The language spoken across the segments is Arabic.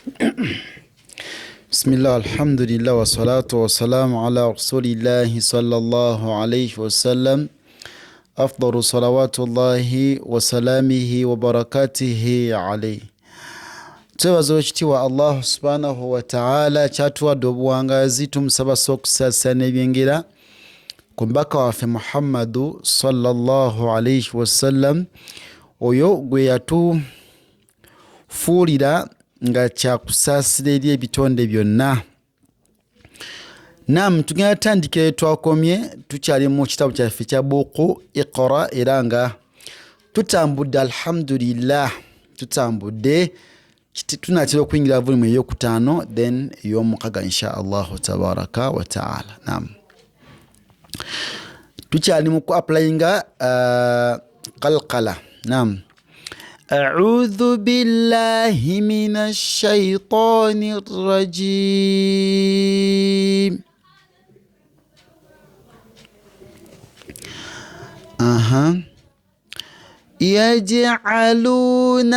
بسم الله الحمد لله والصلاة والسلام على رسول الله صلى الله عليه وسلم أفضل صلوات الله وسلامه وبركاته عليه. Twebaza ekitiibwa Allah subhanahu wa ta'ala kyatuwadde obuwangazi, tumusaba okusaasaanya ebyengera ku mubaka waffe Muhammadu sallallahu alayhi wasallam, oyo gwe yatufuulira nga kyakusaasira eri ebitonde byonna. Naam, tugenda tutandikira twakomye, tukyali mu kitabu kyaffe kya buuku Iqra, era nga tutambudde alhamdulillah, tutambudde tunatera okuyingira volume ey'okutaano then ey'omukaga insha Allahu tabaraka wa ta'ala. Naam, tukyali mu ku applyinga qalqala. Naam, أعوذ بالله من الشيطان الرجيم. يجعلون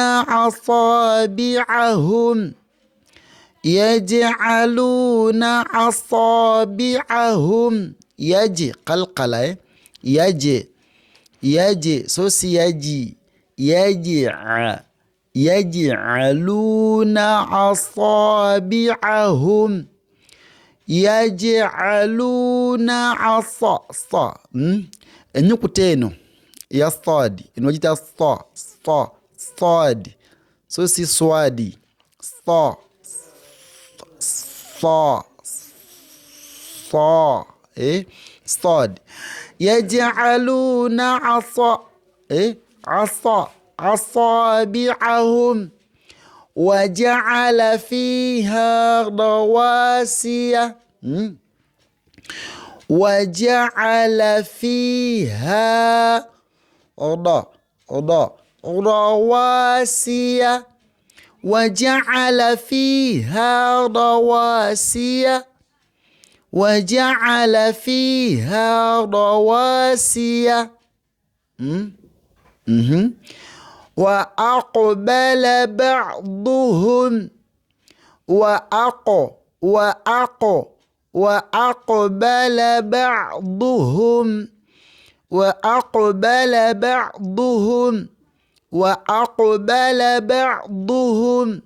أصابعهم قلقلة يجي سوسي يجعلون أصابعهم النقطة eno ya صاد inojita صاد so si swadi صاد يجعلون أصابعهم وجعل فيها رواسي وجعل فيها رواسي وجعل فيها رواسي وجعل فيها رواسي وأقبل بعضهم وأقبل بعضهم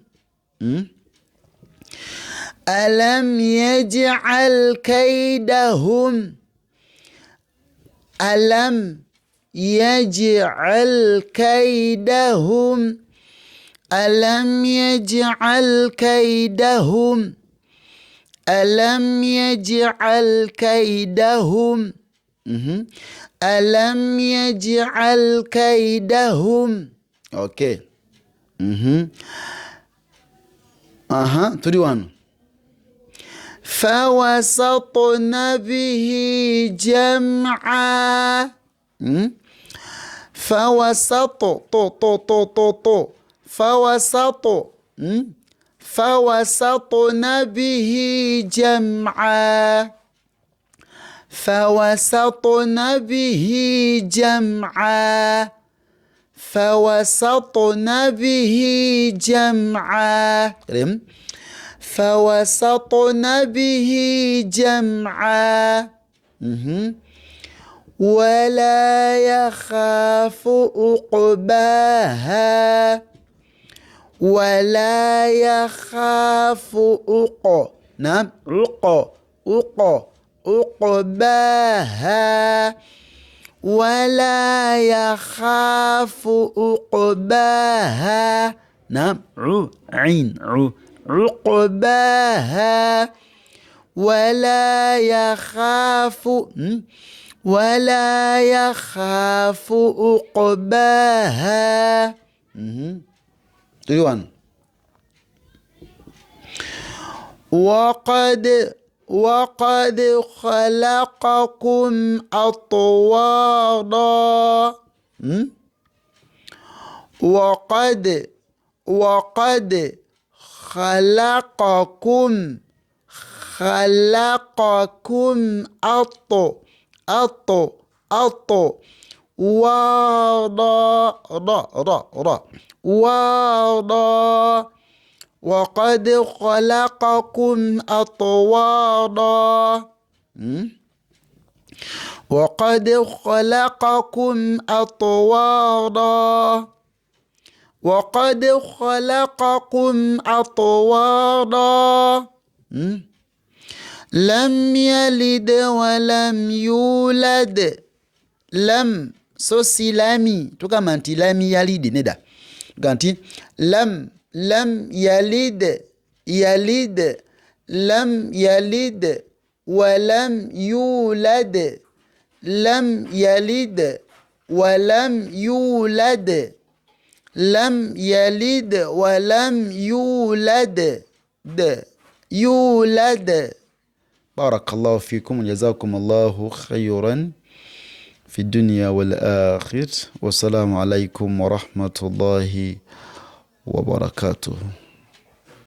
ألم يجعل كيدهم ألم يجعل كيدهم ألم يجعل كيدهم ألم يجعل كيدهم ألم يجعل كيدهم اوكي 31 فوسطن به جمعا فوسط فوسطن به جمعا فوسطن به جمعا فوسطن به جمعا فوسطن به جمعا ولا يخاف عقباها ولا يخاف عقباها ولا يخاف عقباها عقباها ولا يخاف عقباها. وقد خلقكم أطوارا وقد خلقكم وقد خلقكم أطوارا. وقد خلقكم أطوارا. وقد خلقكم أطوارا. لم يلد ولم يولد. لم sosi lami tukamanti lami yalid neda ganti lam yalid lam yalid ولم يولد لم يلد ولم يولد لم يلد ولم يولد يولد. بارك الله فيكم وجزاكم الله خيرا في الدنيا والآخرة. والسلام عليكم ورحمة الله وبركاته.